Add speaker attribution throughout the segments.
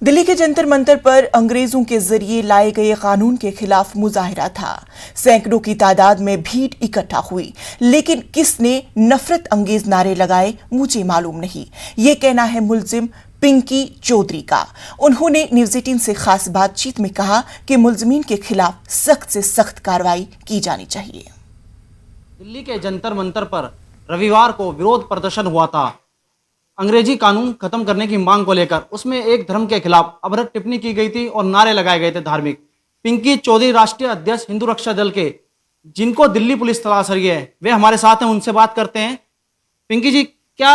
Speaker 1: दिल्ली के जंतर मंतर पर अंग्रेजों के जरिए लाए गए कानून के खिलाफ मुजाहिरा था। सैकड़ों की तादाद में भीड़ इकट्ठा हुई, लेकिन किसने नफरत अंगेज नारे लगाए मुझे मालूम नहीं। ये कहना है मुल्जिम पिंकी चौधरी का। उन्होंने न्यूज़ 18 से खास बातचीत में कहा कि मुल्जिमीन के खिलाफ सख्त से सख्त कार्रवाई की जानी चाहिए।
Speaker 2: दिल्ली के जंतर मंतर पर रविवार को विरोध प्रदर्शन हुआ था अंग्रेजी कानून खत्म करने की मांग को लेकर। उसमें एक धर्म के खिलाफ अभद्र टिप्पणी की गई थी और नारे लगाए गए थे धार्मिक। पिंकी चौधरी राष्ट्रीय अध्यक्ष हिंदू रक्षा दल के, जिनको दिल्ली पुलिस तलाश रही है, वे हमारे साथ हैं, उनसे बात करते हैं। पिंकी जी, क्या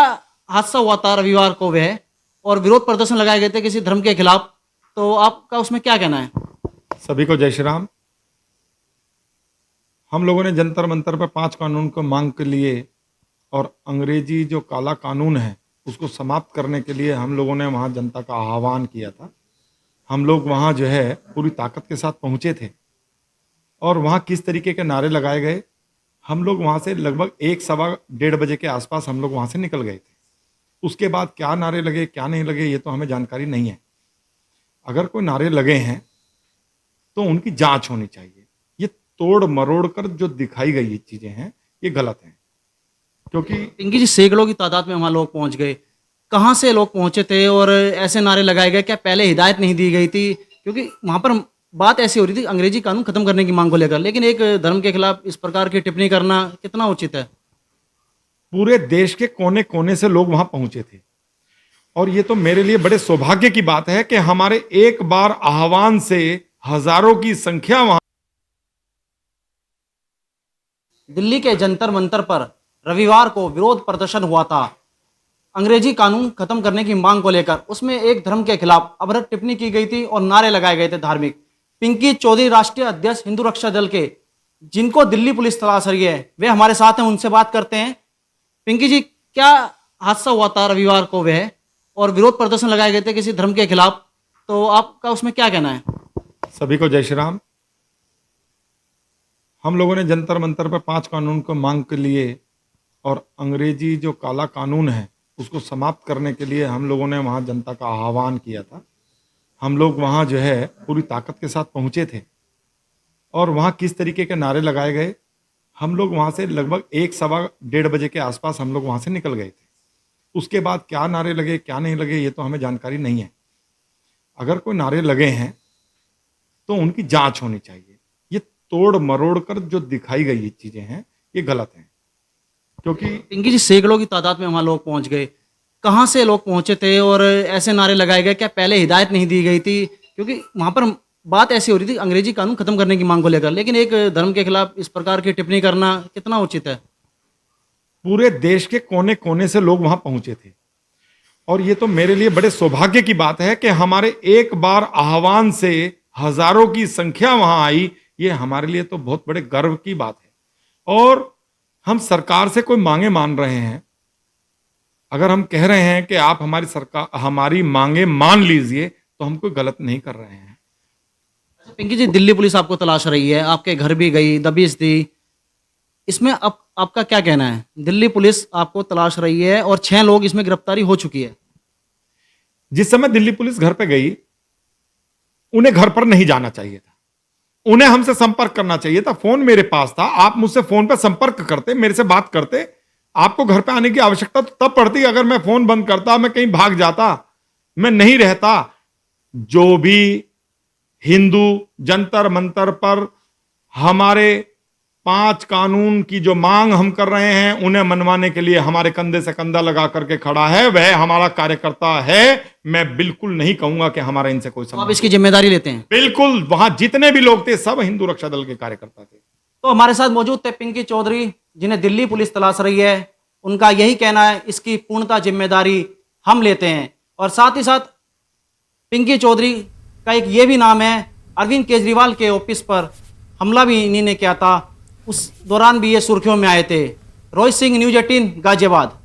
Speaker 2: हादसा हुआ था रविवार को वह, और विरोध प्रदर्शन लगाए गए थे किसी धर्म के खिलाफ, तो आपका उसमें क्या कहना है?
Speaker 3: सभी को जय श्री राम। हम लोगों ने जंतर मंतर पर 5 कानून को मांग के लिए और अंग्रेजी जो काला कानून है उसको समाप्त करने के लिए हम लोगों ने वहाँ जनता का आह्वान किया था। हम लोग वहाँ जो है पूरी ताकत के साथ पहुँचे थे और वहाँ किस तरीके के नारे लगाए गए, हम लोग वहाँ से लगभग 1-1:15 बजे के आसपास हम लोग वहाँ से निकल गए थे। उसके बाद क्या नारे लगे क्या नहीं लगे ये तो हमें जानकारी नहीं है। अगर कोई नारे लगे हैं तो उनकी जांच होनी चाहिए। ये तोड़ मरोड़ कर जो दिखाई गई ये चीज़ें हैं ये गलत हैं। क्योंकि
Speaker 2: पिंकी जी, सैकड़ों की तादाद में वहाँ लोग पहुँच गए, कहाँ से लोग पहुँचे थे और ऐसे नारे लगाए गए? क्या पहले हिदायत नहीं दी गई थी? क्योंकि वहाँ पर बात ऐसी हो रही थी अंग्रेजी कानून खत्म करने की मांग को लेकर, लेकिन एक धर्म के खिलाफ इस प्रकार की टिप्पणी करना कितना उचित है?
Speaker 3: पूरे देश के कोने कोने से लोग वहां पहुंचे थे और ये तो मेरे लिए बड़े सौभाग्य की बात है कि हमारे एक बार आह्वान से हजारों की संख्या वहां।
Speaker 2: दिल्ली के जंतर मंतर पर रविवार को विरोध प्रदर्शन हुआ था अंग्रेजी कानून खत्म करने की मांग को लेकर। उसमें एक धर्म के खिलाफ अभद्र टिप्पणी की गई थी और नारे लगाए गए थे धार्मिक। पिंकी चौधरी राष्ट्रीय अध्यक्ष हिंदू रक्षा दल के, जिनको दिल्ली पुलिस तलाश रही है, वे हमारे साथ हैं, उनसे बात करते हैं। पिंकी जी, क्या हादसा हुआ था रविवार को वह, और विरोध प्रदर्शन लगाए गए थे किसी धर्म के खिलाफ, तो आपका उसमें क्या कहना है?
Speaker 3: सभी को जय श्री राम। हम लोगों ने जंतर मंतर पर 5 कानून को मांग के लिए और अंग्रेजी जो काला कानून है उसको समाप्त करने के लिए हम लोगों ने वहाँ जनता का आह्वान किया था। हम लोग वहाँ जो है पूरी ताकत के साथ पहुँचे थे और वहाँ किस तरीके के नारे लगाए गए, हम लोग वहाँ से लगभग 1-1:15 बजे के आसपास हम लोग वहाँ से निकल गए थे। उसके बाद क्या नारे लगे क्या नहीं लगे ये तो हमें जानकारी नहीं है। अगर कोई नारे लगे हैं तो उनकी जांच होनी चाहिए। ये तोड़ मरोड़ कर जो दिखाई गई ये चीज़ें हैं ये गलत हैं। क्योंकि
Speaker 2: पिंकी जी, सैकड़ों की तादाद में वहाँ लोग पहुँच गए, कहाँ से लोग पहुँचे थे और ऐसे नारे लगाए गए? क्या पहले हिदायत नहीं दी गई थी? क्योंकि वहाँ पर बात ऐसी हो रही थी अंग्रेजी कानून खत्म करने की मांग को लेकर, लेकिन एक धर्म के खिलाफ इस प्रकार की टिप्पणी करना कितना उचित है?
Speaker 3: पूरे देश के कोने कोने से लोग वहां पहुंचे थे और ये तो मेरे लिए बड़े सौभाग्य की बात है कि हमारे एक बार आह्वान से हजारों की संख्या वहां आई। ये हमारे लिए तो बहुत बड़े गर्व की बात है और हम सरकार से कोई मांगे मान रहे हैं। अगर हम कह रहे हैं कि आप हमारी मांगे मान लीजिए तो हम कोई गलत नहीं कर रहे हैं।
Speaker 2: पिंकी जी, दिल्ली पुलिस आपको तलाश रही है, आपके घर भी गई, दबिश दी, इसमें आपका क्या कहना है? दिल्ली पुलिस आपको तलाश रही है और 6 लोग इसमें गिरफ्तारी हो चुकी है।
Speaker 3: जिस समय दिल्ली पुलिस घर पे गई उन्हें घर पर नहीं जाना चाहिए था, उन्हें हमसे संपर्क करना चाहिए था। फोन मेरे पास था, आप मुझसे फोन पर संपर्क करते, मेरे से बात करते। आपको घर पे आने की आवश्यकता तो तब पड़ती अगर मैं फोन बंद करता, मैं कहीं भाग जाता, मैं नहीं रहता। जो भी हिंदू जंतर मंतर पर हमारे 5 कानून की जो मांग हम कर रहे हैं उन्हें मनवाने के लिए हमारे कंधे से कंधा लगा करके खड़ा है, वह हमारा कार्यकर्ता है। मैं बिल्कुल नहीं कहूंगा कि हमारा इनसे कोई
Speaker 2: तो
Speaker 3: संबंध।
Speaker 2: आप इसकी जिम्मेदारी लेते हैं?
Speaker 3: बिल्कुल, वहां जितने भी लोग थे सब हिंदू रक्षा दल के कार्यकर्ता थे।
Speaker 2: तो हमारे साथ मौजूद थे पिंकी चौधरी, जिन्हें दिल्ली पुलिस तलाश रही है। उनका यही कहना है, इसकी पूर्णतः जिम्मेदारी हम लेते हैं। और साथ ही साथ पिंकी चौधरी का एक ये भी नाम है, अरविंद केजरीवाल के ऑफिस पर हमला भी इन्हीं ने किया था, उस दौरान भी ये सुर्खियों में आए थे। रोहित सिंह, न्यूज़ 18, गाजियाबाद।